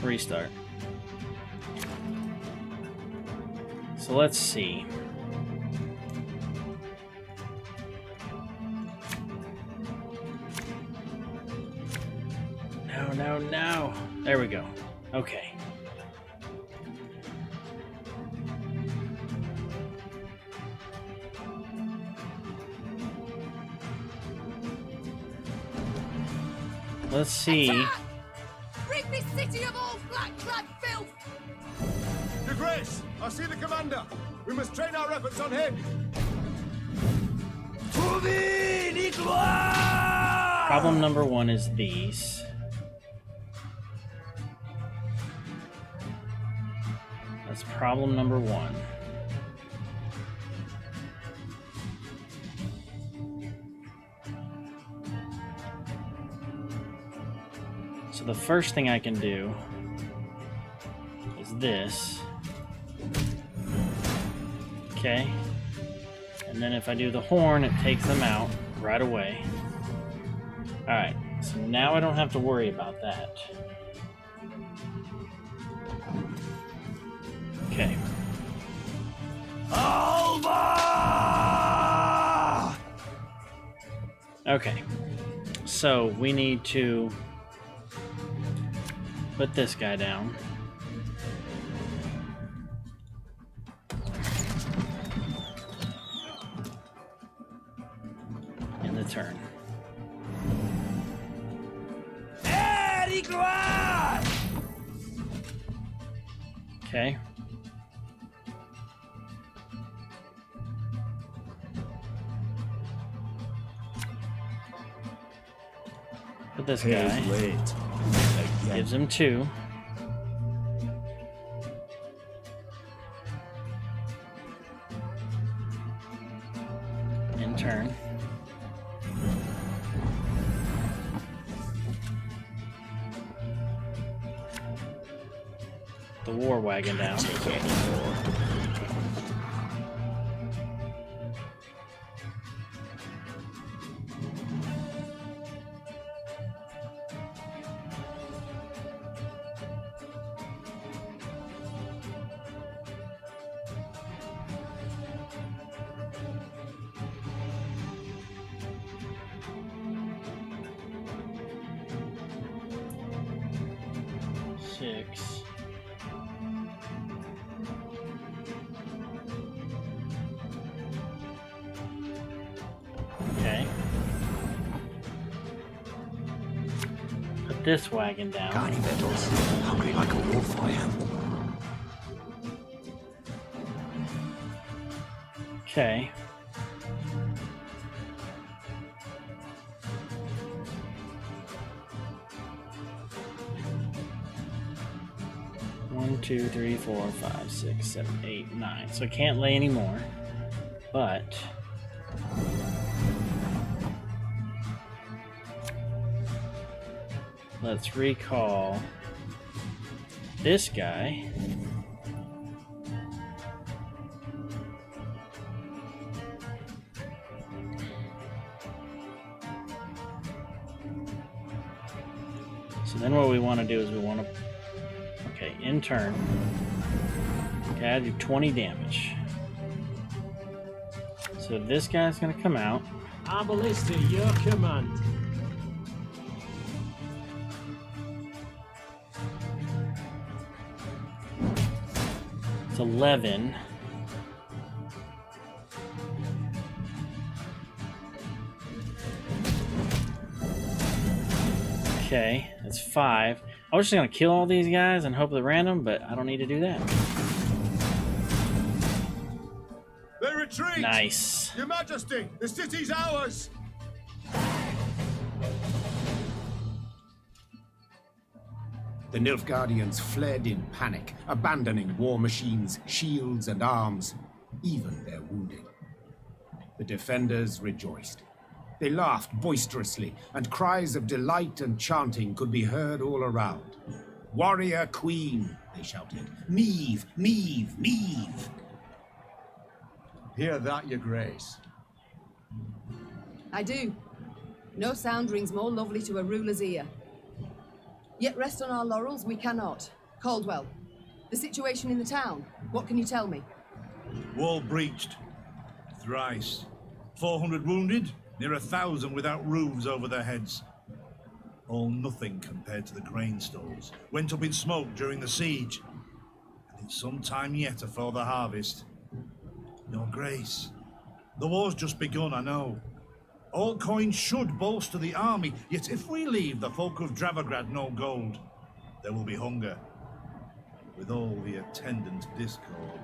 Restart. So let's see. No. There we go. Okay. Let's see. Attack! Rid this city of all black-clad filth! Your Grace, I see the commander. We must train our efforts on him. Problem number one is these. That's problem number one. So the first thing I can do is this. Okay. And then if I do the horn, it takes them out right away. Alright, so now I don't have to worry about that. Okay. Alva! Okay. So we need to put this guy down. In the turn. Okay. Put this guy. Gives him 2. In turn. The war wagon down. Six. Okay. Put this wagon down. Carney metals, hungry like a warfire. Okay. One, 2, 3, 4, 5, 6, 7, 8, 9. So I can't lay any more, but let's recall this guy. So then what we want to do is we want to, okay, in turn, okay, I do 20 damage. So this guy's going to come out. Arbalista, your command. It's 11. Okay, that's 5. I was just gonna kill all these guys and hope they're random, but I don't need to do that. They retreat! Nice. Your Majesty, the city's ours! The Nilfgaardians fled in panic, abandoning war machines, shields, and arms, even their wounded. The defenders rejoiced. They laughed boisterously, and cries of delight and chanting could be heard all around. "Warrior Queen," they shouted. "Meve, Meve, Meve!" Hear that, Your Grace. I do. No sound rings more lovely to a ruler's ear. Yet rest on our laurels we cannot. Caldwell, the situation in the town, what can you tell me? Wall breached. Thrice. 400 wounded, near 1,000 without roofs over their heads. All nothing compared to the grain stores. Went up in smoke during the siege. And it's some time yet afore the harvest. Your Grace, the war's just begun, I know. All coins should bolster the army, yet if we leave the folk of Dravograd no gold, there will be hunger, with all the attendant discord.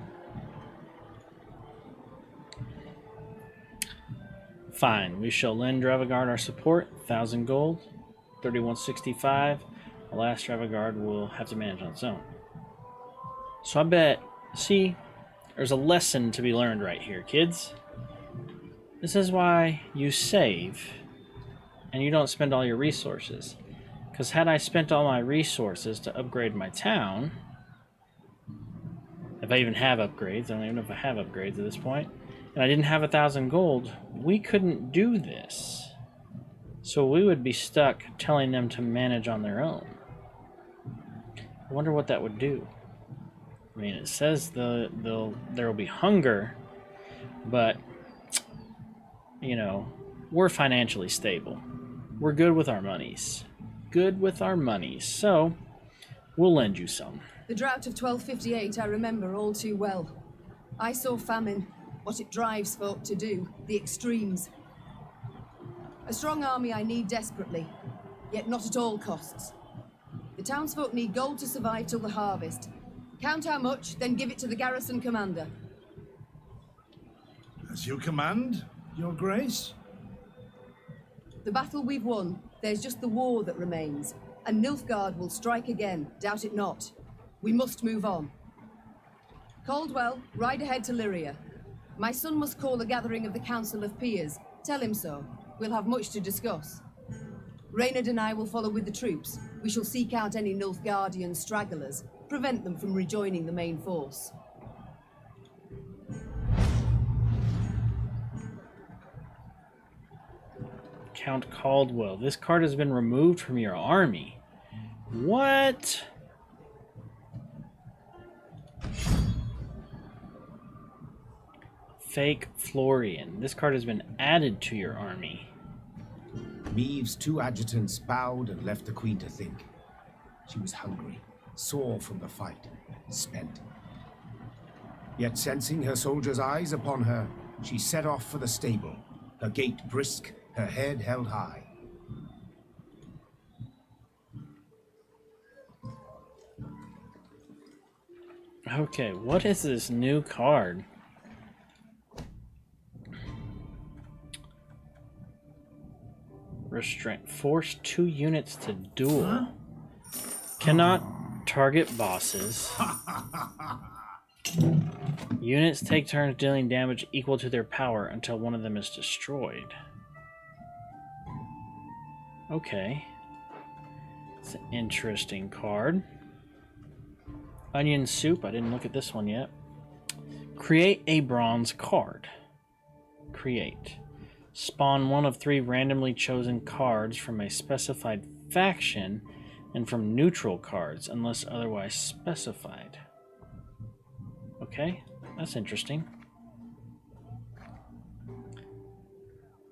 Fine, we shall lend Dravogard our support, 1,000 gold, 3165. The last Dravogard will have to manage on its own. So I bet, see, there's a lesson to be learned right here, kids. This is why you save and you don't spend all your resources. Because had I spent all my resources to upgrade my town, if I even have upgrades, I don't even know if I have upgrades at this point, and I didn't have 1,000 gold, we couldn't do this. So we would be stuck telling them to manage on their own. I wonder what that would do. I mean, it says there will be hunger, but, you know, we're financially stable. We're good with our monies. Good with our monies. So, we'll lend you some. The drought of 1258 I remember all too well. I saw famine, what it drives folk to do, the extremes. A strong army I need desperately, yet not at all costs. The townsfolk need gold to survive till the harvest. Count how much, then give it to the garrison commander. As you command, Your Grace? The battle we've won, there's just the war that remains. And Nilfgaard will strike again, doubt it not. We must move on. Caldwell, ride ahead to Lyria. My son must call a gathering of the Council of Peers. Tell him so. We'll have much to discuss. Reynard and I will follow with the troops. We shall seek out any Nilfgaardian stragglers, prevent them from rejoining the main force. Count Caldwell, this card has been removed from your army. What? Fake Florian, this card has been added to your army. Maeve's 2 adjutants bowed and left the queen to think. She was hungry, sore from the fight, spent. Yet sensing her soldiers' eyes upon her, she set off for the stable, her gait brisk, her head held high. Okay, what is this new card? Restraint. Force 2 units to duel. Cannot target bosses. Units take turns dealing damage equal to their power until one of them is destroyed. Okay. It's an interesting card. Onion Soup. I didn't look at this one yet. Create a bronze card. Create. Spawn 1 of 3 randomly chosen cards from a specified faction and from neutral cards unless otherwise specified. Okay, that's interesting.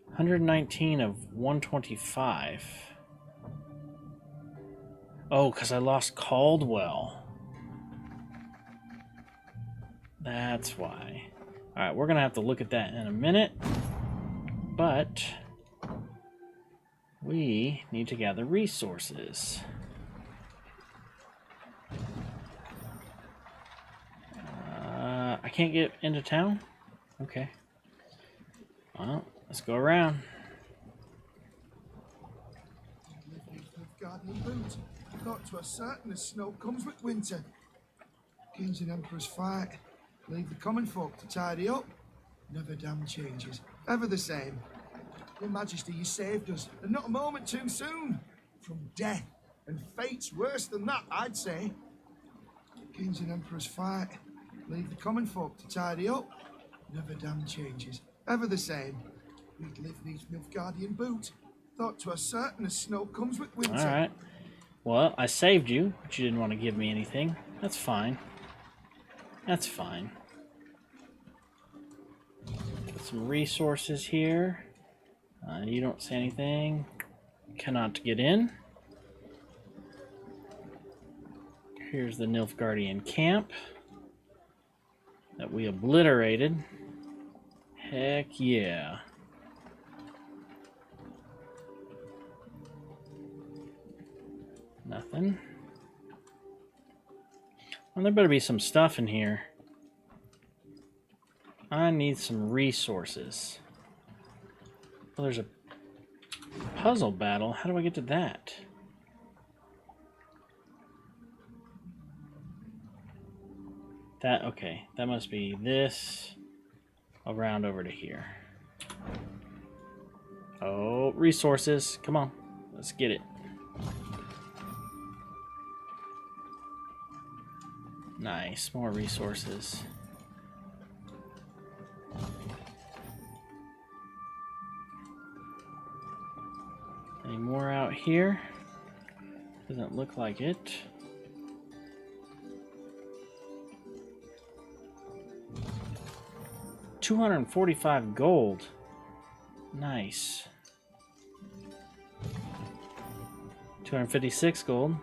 119 of 125. Oh, because I lost Caldwell. That's why. Alright, we're going to have to look at that in a minute. But we need to gather resources. I can't get into town? Okay. Well, let's go around. Guardian boots. Thought 'twas certain as snow comes with winter. Kings and emperors fight. Leave the common folk to tidy up. Never damn changes. Ever the same. Your Majesty, you saved us, and not a moment too soon. From death, and fate's worse than that, I'd say. Kings and emperors fight. Leave the common folk to tidy up. Never damn changes. Ever the same. We'd live these Nilfgaardian boots. Thought 'twas certain as snow comes with winter. Alright. Well, I saved you, but you didn't want to give me anything. That's fine. That's fine. Put some resources here. You don't say anything. Cannot get in. Here's the Nilfgaardian camp that we obliterated. Heck yeah. Nothing. Well, there better be some stuff in here. I need some resources. Well, there's a puzzle battle. How do I get to that? That, okay. That must be this. Around over to here. Oh, resources. Come on. Let's get it. Nice. More resources. Any more out here? Doesn't look like it. $245 gold. Nice. 256 gold.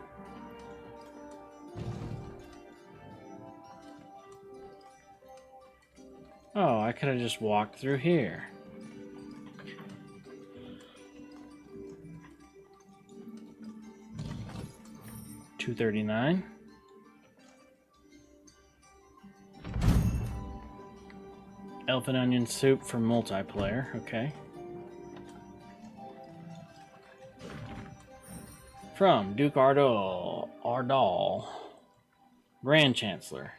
Oh, I could have just walked through here. $239. Elf and onion soup for multiplayer. Okay. From Duke Ardal, Grand Chancellor.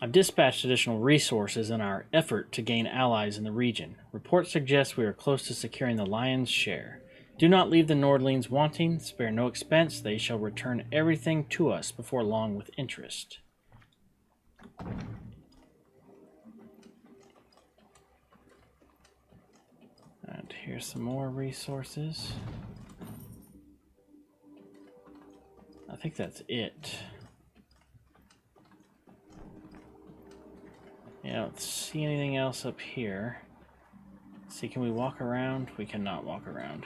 I've dispatched additional resources in our effort to gain allies in the region. Reports suggest we are close to securing the lion's share. Do not leave the Nordlings wanting. Spare no expense. They shall return everything to us before long with interest. And here's some more resources. I think that's it. Yeah, I don't see anything else up here. Let's see, can we walk around? We cannot walk around.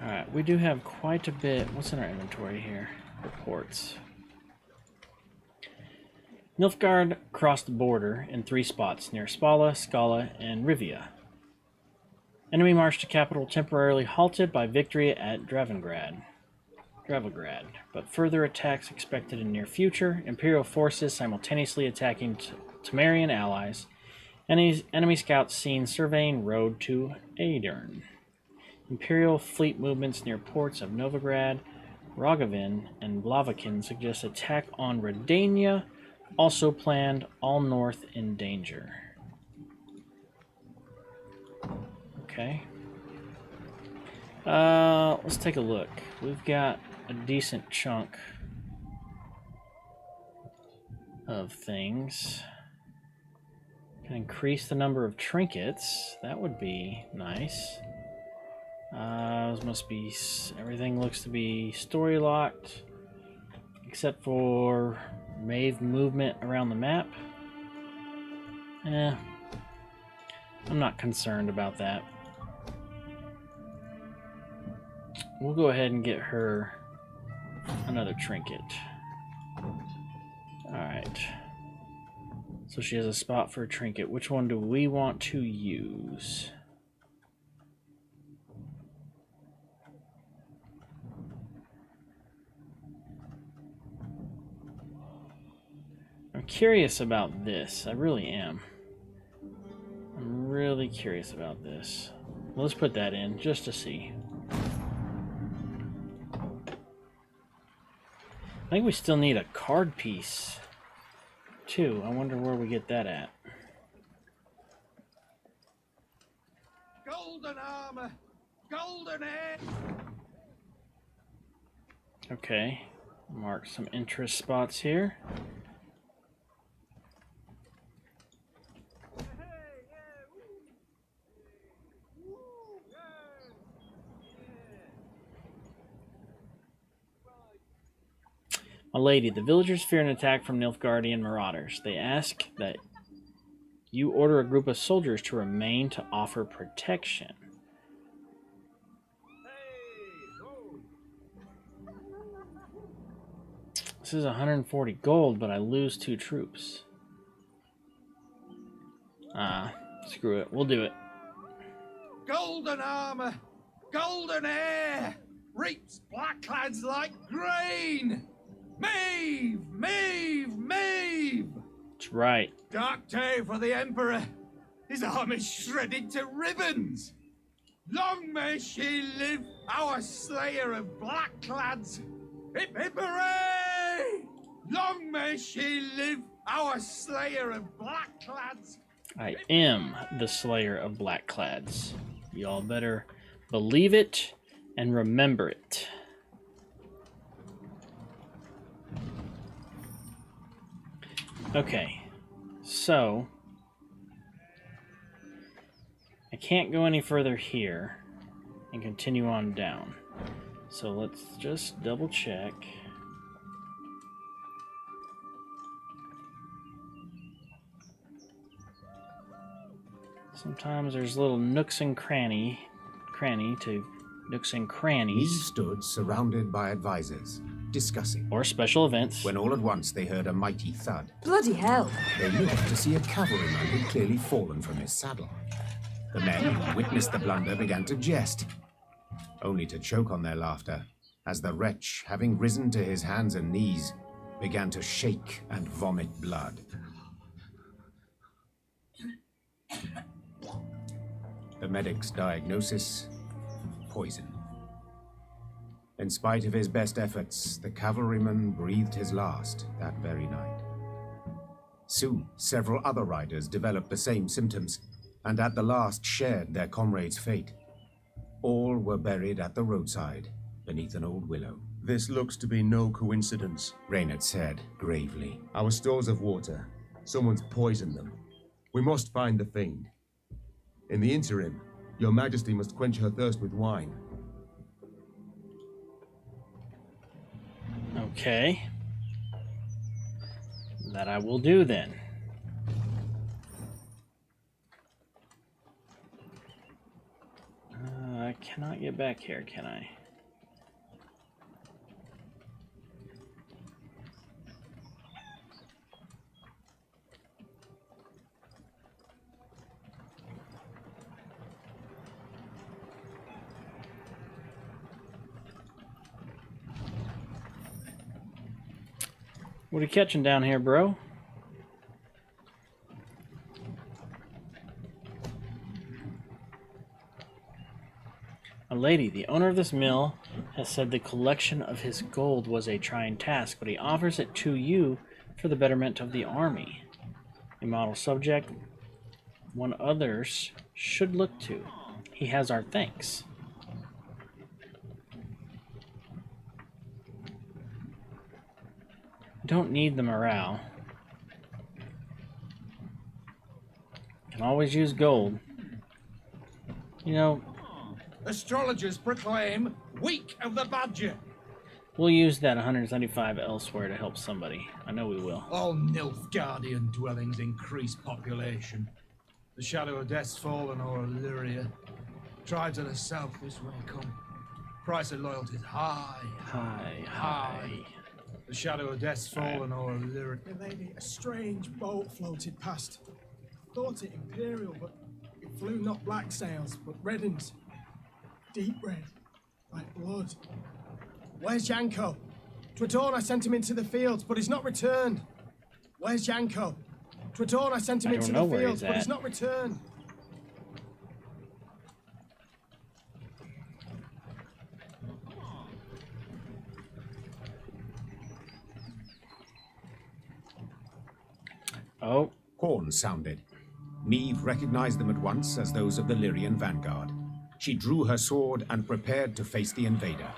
Alright, we do have quite a bit. What's in our inventory here? Reports. Nilfgaard crossed the border in 3 spots near Spala, Scala, and Rivia. Enemy march to capital temporarily halted by victory at Dravengrad, but further attacks expected in near future. Imperial forces simultaneously attacking Temerian allies. Enemy scouts seen surveying road to Aedern. Imperial fleet movements near ports of Novigrad, Rogovin, and Blaviken suggest attack on Redania. Also planned, all north in danger. Okay. Let's take a look. We've got a decent chunk of things. Can increase the number of trinkets. That would be nice. Those must be... Everything looks to be story locked. Except for Mave movement around the map. I'm not concerned about that. We'll go ahead and get her another trinket. Alright. So she has a spot for a trinket. Which one do we want to use? I'm curious about this. I really am. I'm really curious about this. Let's put that in just to see. I think we still need a card piece too. I wonder where we get that at. Golden armor, golden hair. Okay, mark some interest spots here. My lady, the villagers fear an attack from Nilfgaardian marauders. They ask that you order a group of soldiers to remain to offer protection. This is 140 gold, but I lose 2 troops. Screw it. We'll do it. Golden armor, golden hair, reaps blackclads like grain. Maeve, Maeve, Maeve! That's right. Dark day for the Emperor. His arm is shredded to ribbons. Long may she live, our slayer of blackclads. Hip hip hooray! Long may she live, our slayer of blackclads. I am the slayer of blackclads. Y'all better believe it and remember it. Okay, so I can't go any further here and continue on down. So let's just double check. Sometimes there's little nooks and crannies He stood surrounded by advisors, discussing. or special events. When all at once they heard a mighty thud. Bloody hell. They looked to see a cavalryman who'd clearly fallen from his saddle. The men who witnessed the blunder began to jest, only to choke on their laughter as the wretch, having risen to his hands and knees, began to shake and vomit blood. The medic's diagnosis: poison. In spite of his best efforts, the cavalryman breathed his last that very night. Soon, several other riders developed the same symptoms, and at the last shared their comrade's fate. All were buried at the roadside, beneath an old willow. This looks to be no coincidence. Reynard said gravely. Our stores of water. Someone's poisoned them. We must find the fiend. In the interim, your majesty must quench her thirst with wine. Okay. That I will do then. I cannot get back here, can I? What are you catching down here, bro? A lady, the owner of this mill, has said the collection of his gold was a trying task, but he offers it to you for the betterment of the army. A model subject one others should look to. He has our thanks. Don't need the morale. Can always use gold. You know, Astrologers proclaim week of the badger. we'll use that 175 elsewhere to help somebody. I know we will. All Nilfgaardian dwellings increase population. The shadow of death's fallen o'er Illyria. Tribes of the south this way come. Price of loyalty's high. Hi. The shadow of death's fallen o'er Illyria. Hey, lady, a strange boat floated past. Thought it imperial, but it flew not black sails, but red uns. Deep red, like blood. Where's Yanko? 'Twere dawn I sent him into the fields, but he's not returned. Where's Yanko? 'Twere dawn I sent him I into don't the know where fields, he's but at. he's not returned. Oh, Horns sounded. Neve recognized them at once as those of the Lyrian vanguard. She drew her sword and prepared to face the invader.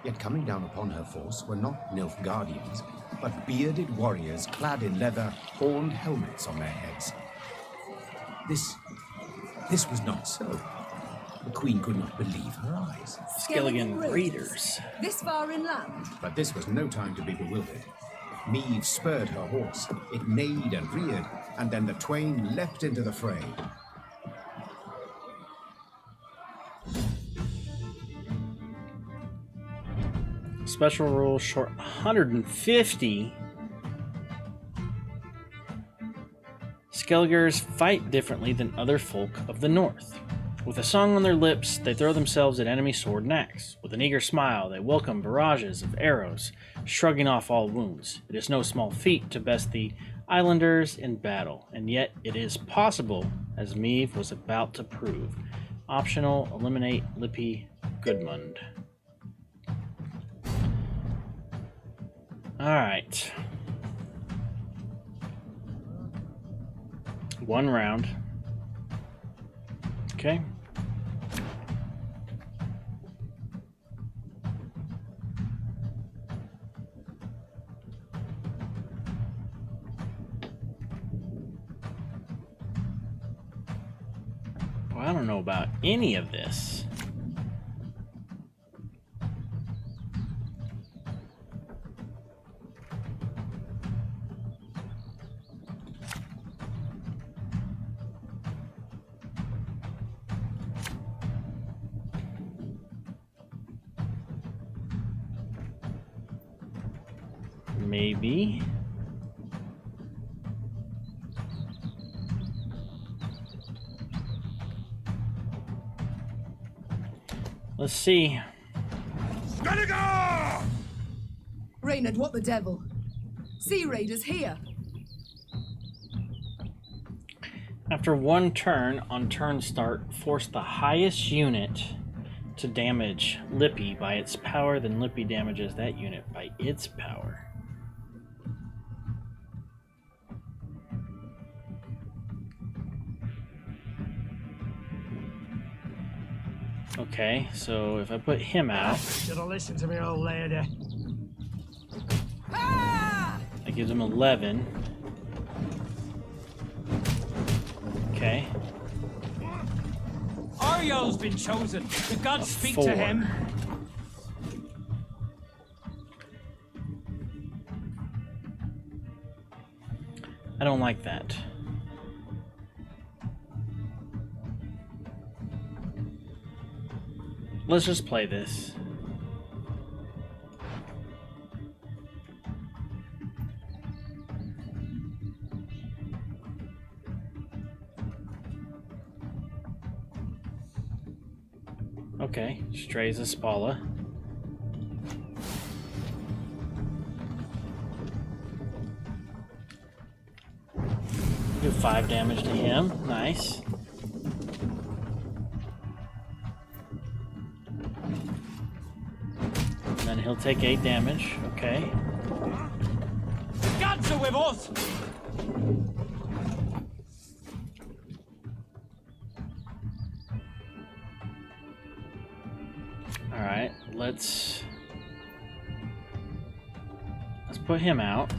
Yet coming down upon her force were not Nilfgaardians, but bearded warriors clad in leather, horned helmets on their heads. This was not so. The queen could not believe her eyes. Skelligan Raiders. This far inland? But this was no time to be bewildered. Meve spurred her horse. It neighed and reared, and then the twain leapt into the fray. Special rule short 150. Skelligers fight differently than other folk of the north. With a song on their lips, they throw themselves at enemy sword and axe. With an eager smile, they welcome barrages of arrows, shrugging off all wounds. It is no small feat to best the islanders in battle, and yet it is possible, as Meve was about to prove. Optional, eliminate Lippy Goodmund. Alright. 1 round. Okay. Well, I don't know about any of this. Maybe. Let's see. Gotta go! Reynard, what the devil? Sea Raiders here. After 1 turn, on turn start, force the highest unit to damage Lippy by its power, then Lippy damages that unit by its power. Okay, so if I put him out, Should have listened to me, old lady. that gives him 11. Okay. Ariel's been chosen. The gods speak 4. to him. I don't like that. Let's just play this. Okay, strays a Spala. Do 5 damage to him. Nice. And then he'll take 8 damage. Okay. The gods are with us. Alright, let's put him out.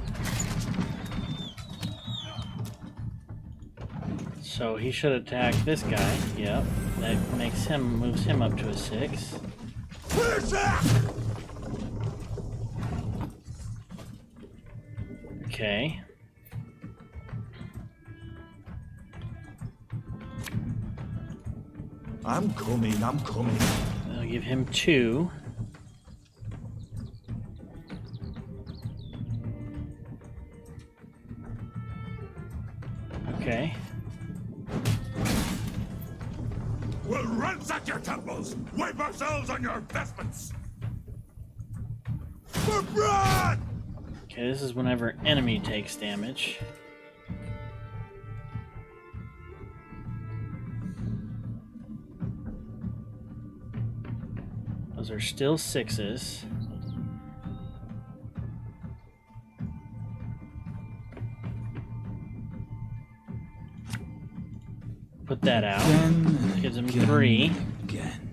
So he should attack this guy. Yep. That moves him up to a 6. Okay. I'm coming, I'm coming. I'll give him 2. Okay. We'll ransack your temples! Wipe ourselves on your vestments! For blood! Okay, this is whenever enemy takes damage. Those are still 6s. Put that out. Gives him 3. Again.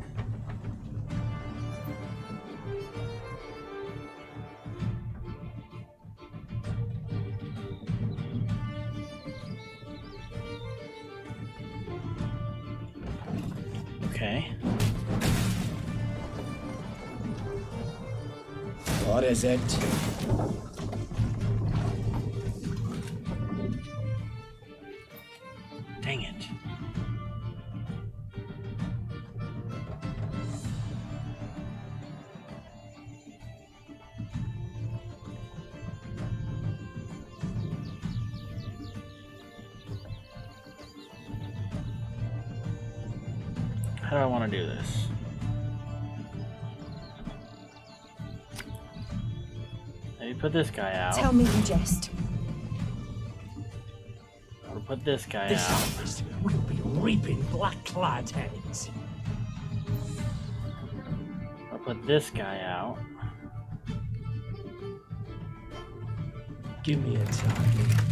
Okay. What is it? Dang it. How do I want to do this? Maybe put this guy out. Tell me you jest. Or put this guy This out. harvest will be reaping black-clad heads. Or put this guy out. Give me a target.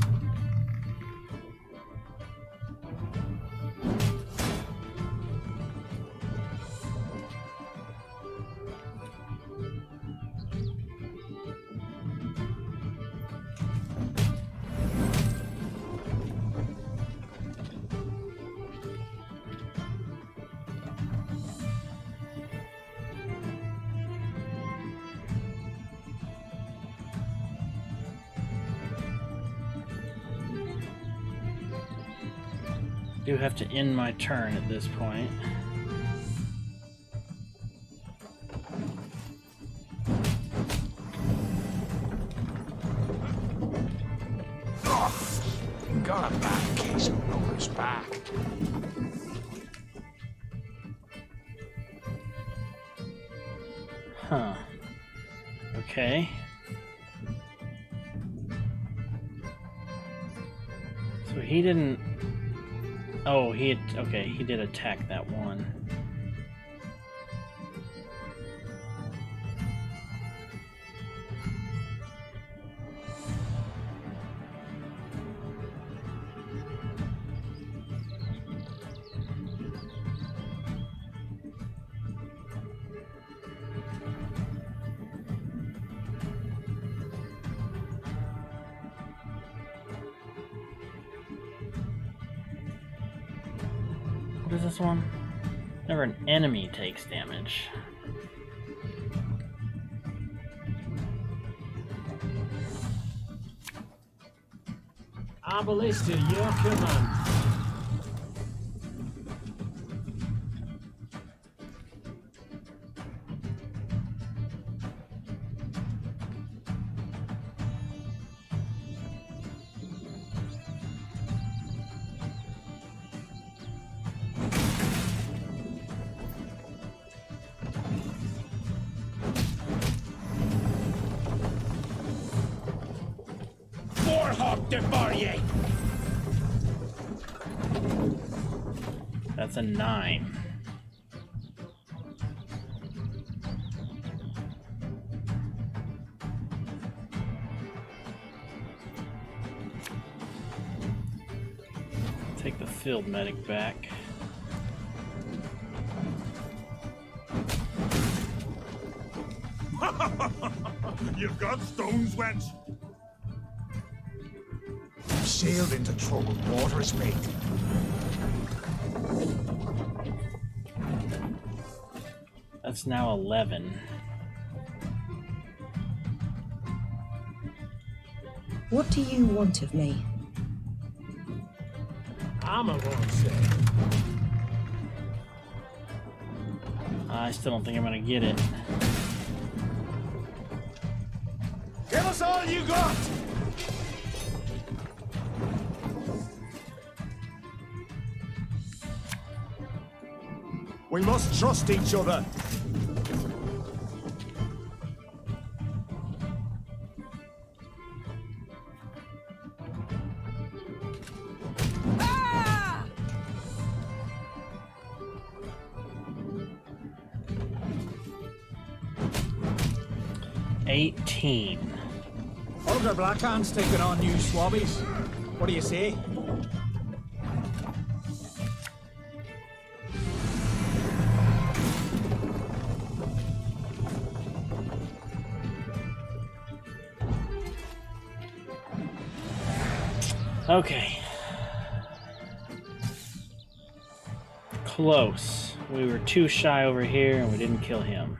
Do have to end my turn at this point. Got a bad case of Rover's back. Huh. Okay. So he didn't... Oh, he had... Okay, he did attack that one. What is this one? Whenever an enemy takes damage. Arbalist to your command. Warhawk de Barrier! That's a 9. Take the field medic back. You've got stones, wench. Sailed into troubled waters, mate. That's now 11. What do you want of me? Armor won't say. I still don't think I'm gonna get it. Give us all you got! We must trust each other. Ah! 18. Ogre Blackhand's taking on new swabbies. What do you say? Okay. Close. we were too shy over here and we didn't kill him.